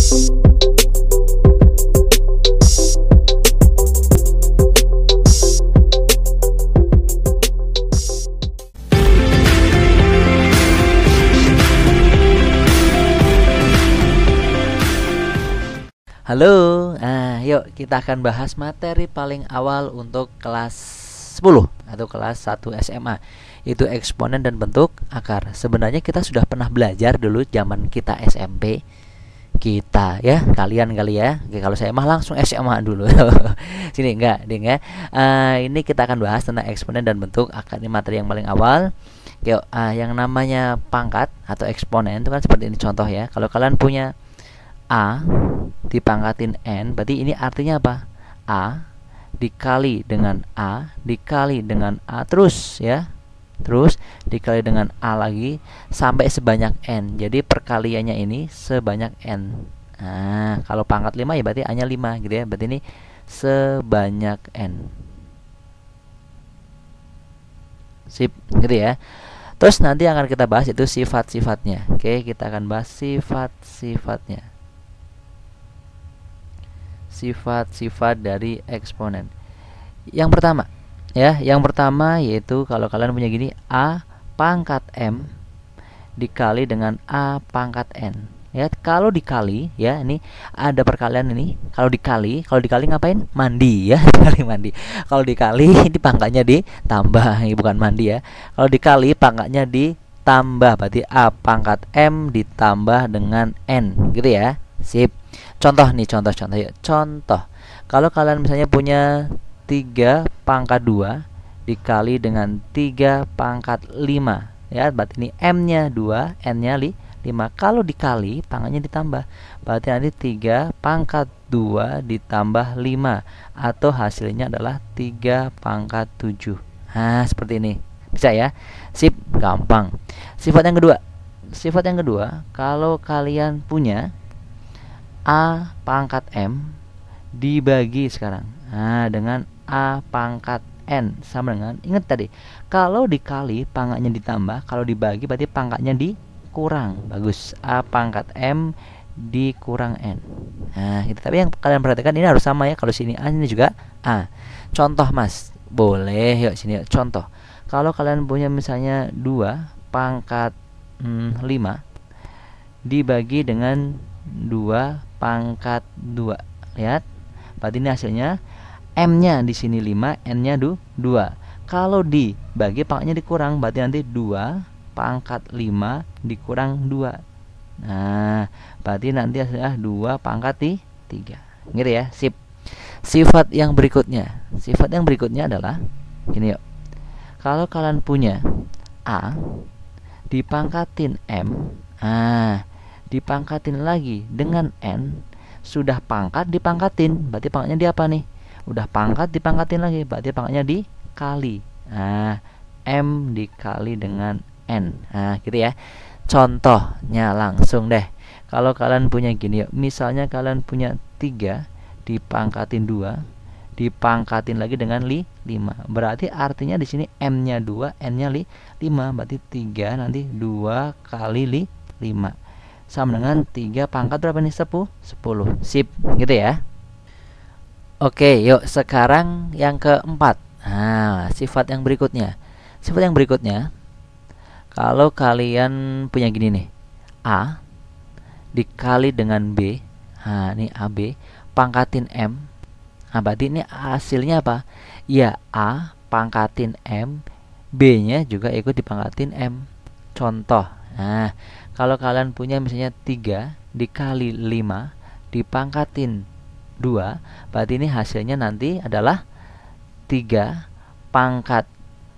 Halo, yuk kita akan bahas materi paling awal untuk kelas 10 atau kelas 1 SMA, yaitu eksponen dan bentuk akar. Sebenarnya kita sudah pernah belajar dulu zaman kita SMP. Kita ya, kalian kali ya. Oke, kalau saya mah langsung SMA dulu. Sini enggak, ding ya. Ini kita akan bahas tentang eksponen dan bentuk akar. Ini materi yang paling awal. Yuk, yang namanya pangkat atau eksponen itu kan seperti ini contoh ya. Kalau kalian punya A dipangkatin N, berarti ini artinya apa? A dikali dengan A dikali dengan A terus ya, terus dikali dengan A lagi sampai sebanyak N. Jadi perkaliannya ini sebanyak N. Nah, kalau pangkat 5 ya berarti A nya 5 gitu ya. Berarti ini sebanyak N. Sip, gitu ya. Terus nanti akan kita bahas itu sifat-sifatnya. Oke, kita akan bahas sifat-sifatnya. Sifat-sifat dari eksponen. Yang pertama ya, yang pertama yaitu kalau kalian punya gini, A pangkat M dikali dengan A pangkat N ya. Kalau dikali ya, ini ada perkalian ini. Kalau dikali ngapain? Mandi ya. Dikali mandi. Kalau dikali ini pangkatnya ditambah, ini bukan mandi ya. Kalau dikali pangkatnya ditambah, berarti A pangkat M ditambah dengan N gitu ya. Sip. Contoh nih, contoh ya. Contoh, kalau kalian misalnya punya 3 pangkat 2 dikali dengan 3 pangkat 5 ya, berarti ini M-nya 2, N-nya 5. Kalau dikali pangkatnya ditambah, berarti nanti 3 pangkat 2 ditambah 5, atau hasilnya adalah 3 pangkat 7. Nah, seperti ini. Bisa ya? Sip, gampang. Sifat yang kedua, kalau kalian punya A pangkat M dibagi sekarang dengan A pangkat N sama dengan, ingat tadi, kalau dikali pangkatnya ditambah, kalau dibagi berarti pangkatnya dikurang. Bagus, A pangkat M dikurang N. Nah itu, tapi yang kalian perhatikan ini harus sama ya. Kalau sini A, ini juga A. Contoh mas, boleh yuk sini yuk. Contoh, kalau kalian punya misalnya 2 pangkat 5 dibagi dengan 2 pangkat 2. Lihat, berarti ini hasilnya M-nya di sini 5, N-nya 2. Kalau dibagi pangkatnya dikurang, berarti nanti 2 pangkat 5 dikurang 2. Nah, berarti nanti hasilnya 2 pangkat 3. Gitu ya. Sip. Sifat yang berikutnya adalah gini yuk. Kalau kalian punya A dipangkatin M, dipangkatin lagi dengan N, sudah pangkat dipangkatin, berarti pangkatnya di apa nih? Udah pangkat dipangkatin lagi, berarti pangkatnya dikali. Nah, M dikali dengan N. Nah, gitu ya. Contohnya langsung deh. Kalau kalian punya gini yuk, misalnya kalian punya 3 dipangkatin 2 dipangkatin lagi dengan 5. Berarti artinya di sini M-nya 2, N-nya 5. Berarti 3 nanti 2 kali 5 sama dengan 3 pangkat berapa nih? 10. Sip, gitu ya. Oke, yuk sekarang yang keempat. Nah, sifat yang berikutnya. Kalau kalian punya gini nih, A dikali dengan B. Nah, ini AB pangkatin M. Nah, berarti ini hasilnya apa? Ya, A pangkatin M, B-nya juga ikut dipangkatin M. Contoh. Nah, kalau kalian punya misalnya 3 dikali 5 dipangkatin 2, berarti ini hasilnya nanti adalah 3 pangkat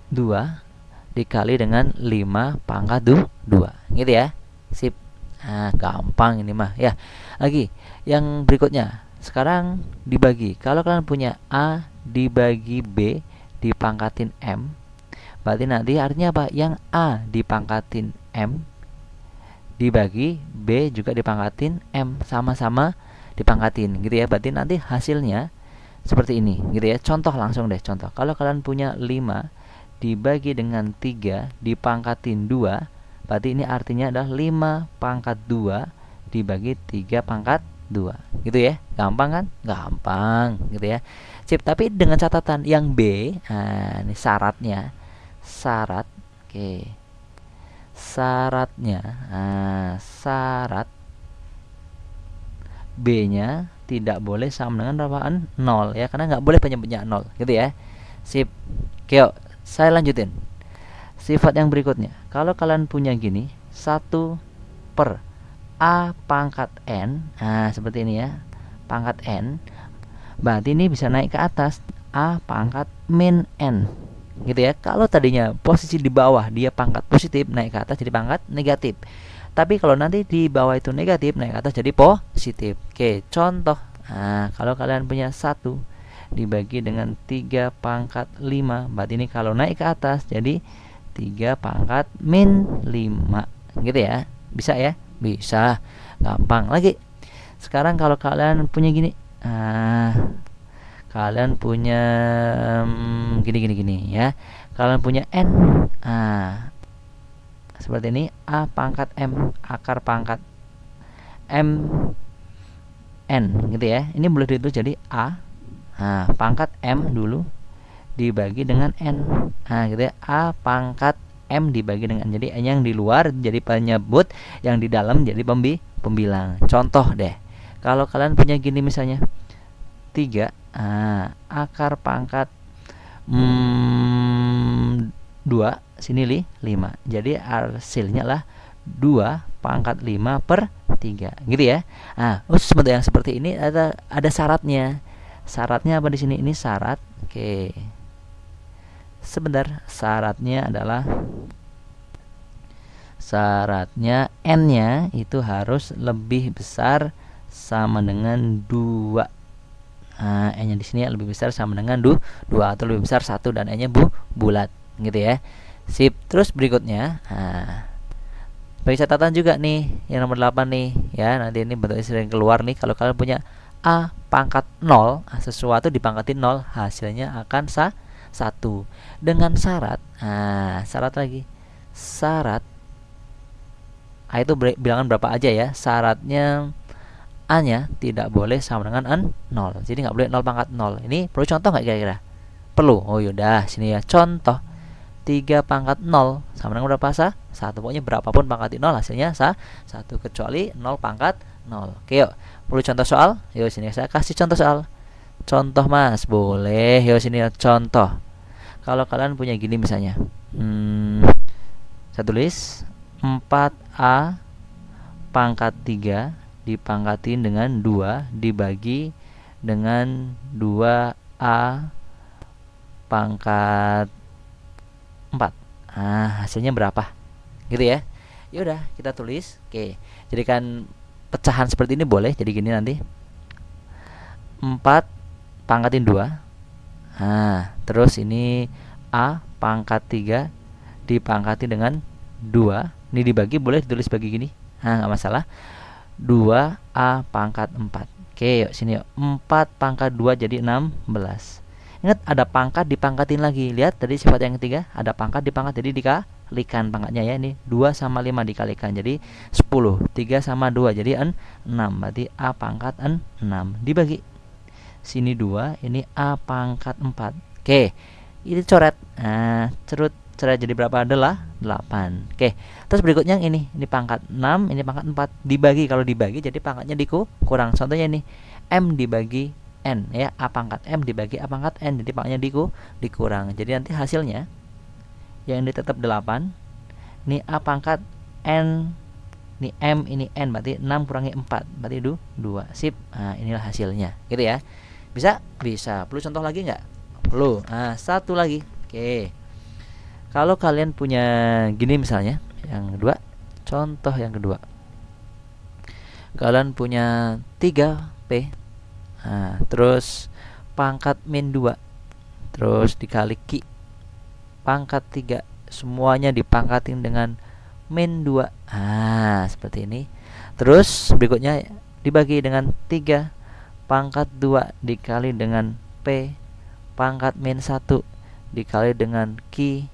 2 dikali dengan 5 pangkat 2. Gitu ya. Sip. Nah, gampang ini mah ya. Lagi, yang berikutnya. Sekarang dibagi. Kalau kalian punya A dibagi B dipangkatin M, berarti nanti artinya apa? Yang A dipangkatin M dibagi B juga dipangkatin M, sama-sama dipangkatin gitu ya. Berarti nanti hasilnya seperti ini gitu ya. Contoh langsung deh, contoh. Kalau kalian punya 5 dibagi dengan 3 dipangkatin 2, berarti ini artinya adalah 5 pangkat 2 dibagi 3 pangkat 2 gitu ya. Gampang kan? Gampang gitu ya. Sip, tapi dengan catatan yang B. Nah, ini syaratnya. Syarat. Oke. Syaratnya. Nah, syarat B-nya tidak boleh sama dengan berapaan? 0 ya, karena nggak boleh penyebutnya 0 gitu ya. Sip. Oke, yuk, saya lanjutin. Sifat yang berikutnya, kalau kalian punya gini, 1 per A pangkat N. Nah, seperti ini ya. Pangkat N. Berarti ini bisa naik ke atas. A pangkat min N. Gitu ya. Kalau tadinya posisi di bawah dia pangkat positif, naik ke atas jadi pangkat negatif. Tapi kalau nanti di bawah itu negatif, naik ke atas jadi positif. Oke, contoh. Nah, kalau kalian punya 1 dibagi dengan 3 pangkat 5, berarti ini kalau naik ke atas jadi 3 pangkat min 5. Gitu ya. Bisa ya? Bisa. Gampang lagi. Sekarang kalau kalian punya gini. Kalian punya gini ya. Kalian punya N. Seperti ini, A pangkat M akar pangkat M N gitu ya. Ini boleh ditulis jadi A. Nah, pangkat M dulu dibagi dengan N. Nah, gitu ya. A pangkat M dibagi dengan, jadi N yang di luar jadi penyebut, yang di dalam jadi pembilang. Contoh deh. Kalau kalian punya gini misalnya 3, akar pangkat 2 sini 5. Jadi hasilnya lah 2 pangkat 5 per 3 gitu ya. Sebentar, yang seperti ini ada syaratnya. Syaratnya apa di sini? Ini syarat. Oke. Sebentar, syaratnya adalah N-nya itu harus lebih besar sama dengan 2. N-nya di sini lebih besar sama dengan 2 atau lebih besar 1 dan N-nya bulat gitu ya. Sip. Terus berikutnya, bagi catatan juga nih yang nomor 8 nih ya. Nanti ini bentuknya sering keluar nih. Kalau kalian punya A pangkat 0, sesuatu dipangkatin 0, hasilnya akan 1 dengan syarat. Syarat lagi. Syarat A itu bilangan berapa aja ya. Syaratnya A-nya tidak boleh sama dengan 0. Jadi nggak boleh 0 pangkat 0. Ini perlu contoh nggak kira-kira? Perlu. Oh yaudah, sini ya. Contoh 3 pangkat 0 sama dengan berapa? 1. Pokoknya berapapun pangkat 0 hasilnya 1 kecuali 0 pangkat 0. Oke, yuk. Perlu contoh soal? Yuk sini saya kasih contoh soal. Contoh Mas, boleh. Yuk sini ya, contoh. Kalau kalian punya gini misalnya. Saya tulis 4A pangkat 3 dipangkatin dengan 2 dibagi dengan 2A pangkat 4. Hasilnya berapa? Gitu ya. Ya udah, kita tulis. Oke. Jadikan pecahan seperti ini boleh. Jadi gini nanti. 4 pangkatin 2. Terus ini A pangkat 3 dipangkatin dengan 2. Ini dibagi, boleh ditulis bagi gini. Nggak masalah. 2A pangkat 4. Oke, yuk sini yuk. 4 pangkat 2 jadi 16. Ingat, ada pangkat dipangkatin lagi. Lihat tadi sifat yang ketiga, ada pangkat dipangkat, jadi dikalikan pangkatnya ya. Ini 2 sama 5 dikalikan jadi 10. 3 sama 2 jadi 6. Berarti A pangkat 6 dibagi. Sini 2, ini A pangkat 4. Oke, ini coret. Coret jadi berapa adalah 8. Oke. Terus berikutnya yang ini pangkat 6, ini pangkat 4. Dibagi, kalau dibagi jadi pangkatnya dikurang. Contohnya ini M dibagi N ya. A pangkat M dibagi A pangkat N, jadi pangkatnya dikurang. Jadi nanti hasilnya yang ini tetap 8. Ini A pangkat N, ini M, ini N, berarti 6 kurangi 4 berarti 2. Sip. Inilah hasilnya. Gitu ya. Bisa? Bisa. Perlu contoh lagi nggak? Perlu. Satu lagi. Oke. Kalau kalian punya gini misalnya, yang kedua, contoh yang kedua. Kalian punya 3P. Terus pangkat min 2. Terus dikali Q pangkat 3. Semuanya dipangkatin dengan min 2. Seperti ini. Terus berikutnya dibagi dengan 3 pangkat 2 dikali dengan P pangkat min 1 dikali dengan Q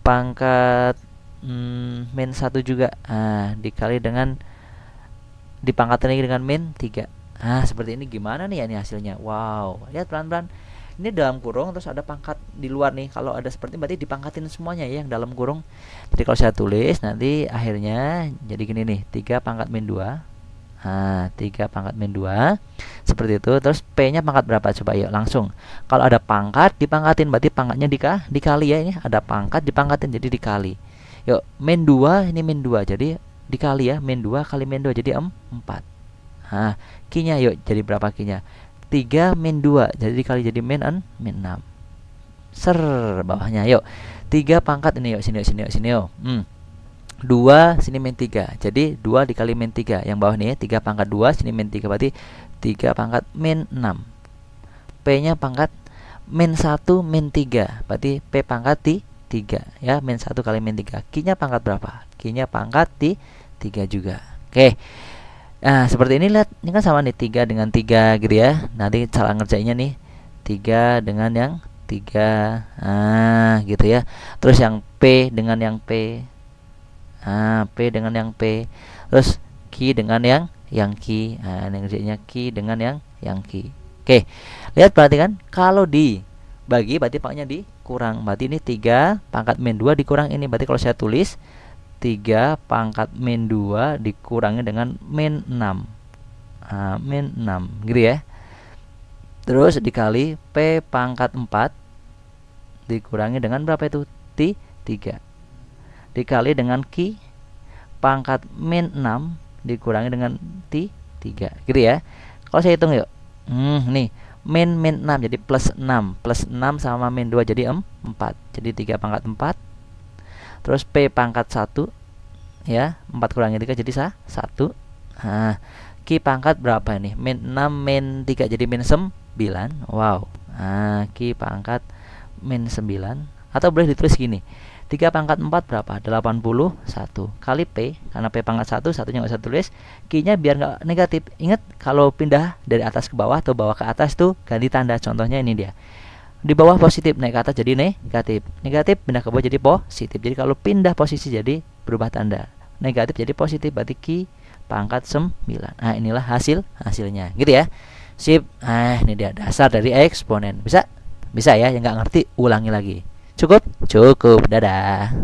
pangkat min 1 juga. Dikali dengan dipangkatin lagi dengan min 3. Nah, seperti ini gimana nih ya ini hasilnya? Wow, lihat pelan-pelan. Ini dalam kurung terus ada pangkat di luar nih. Kalau ada seperti ini berarti dipangkatin semuanya ya yang dalam kurung. Jadi kalau saya tulis nanti akhirnya jadi gini nih, 3 pangkat min 2. Nah, 3 pangkat min 2. Seperti itu. Terus P-nya pangkat berapa? Coba yuk langsung. Kalau ada pangkat dipangkatin berarti pangkatnya dikali ya ini. Ada pangkat dipangkatin jadi dikali. Yuk, min 2 ini min 2. Jadi dikali ya, min 2 kali min 2 jadi 4. Nah, Q-nya yuk jadi berapa Q-nya? 3 min 2 jadi dikali jadi min 6. Ser bawahnya yuk. 3 pangkat ini yuk sini yuk sini yuk sini yuk. 2 sini min 3. Jadi 2 dikali min 3. Yang bawah nih 3 pangkat 2 sini min 3 berarti 3 pangkat min 6. P-nya pangkat min 1 min 3. Berarti P pangkat 3 ya, min 1 kali min 3. Q-nya pangkat berapa? Q-nya pangkat 3 juga. Oke. Nah, seperti ini lihat, ini kan sama nih 3 dengan 3 gitu ya. Nanti cara ngerjainnya nih 3 dengan yang 3. Nah, gitu ya. Terus yang P dengan yang P. Nah, P dengan yang P. Terus Q dengan yang Q. Nah, ini ngerjainnya Q dengan yang Q. Oke. Lihat perhatikan, kalau dibagi berarti pangkatnya dikurang. Berarti ini 3 pangkat min 2 dikurang ini. Berarti kalau saya tulis 3 pangkat min 2 dikurangi dengan min 6. Min 6 gitu ya. Terus dikali P pangkat 4 dikurangi dengan berapa itu? 3. Dikali dengan Q pangkat min 6 dikurangi dengan 3 gitu ya. Kalau saya hitung yuk. Nih min 6 jadi plus 6. Plus 6 sama min 2 jadi 4. Jadi 3 pangkat 4. Terus P pangkat 1 ya, 4 kurangi 3 jadi 1. Nah, Q pangkat berapa ini? Min 6 min 3 jadi min 9. Wow. Nah, Q pangkat min 9. Atau boleh ditulis gini, 3 pangkat 4 berapa? 81 kali P. Karena P pangkat 1, satunya nggak usah tulis. Q-nya biar nggak negatif. Ingat kalau pindah dari atas ke bawah atau bawah ke atas tuh ganti tanda. Contohnya ini dia. Di bawah positif, naik ke atas jadi negatif. Negatif pindah ke bawah jadi positif. Jadi kalau pindah posisi jadi berubah tanda. Negatif jadi positif, berarti Q pangkat 9. Nah, inilah hasilnya gitu ya. Sip. Nah, ini dia dasar dari eksponen. Bisa ya, yang nggak ngerti ulangi lagi. Cukup. Dadah.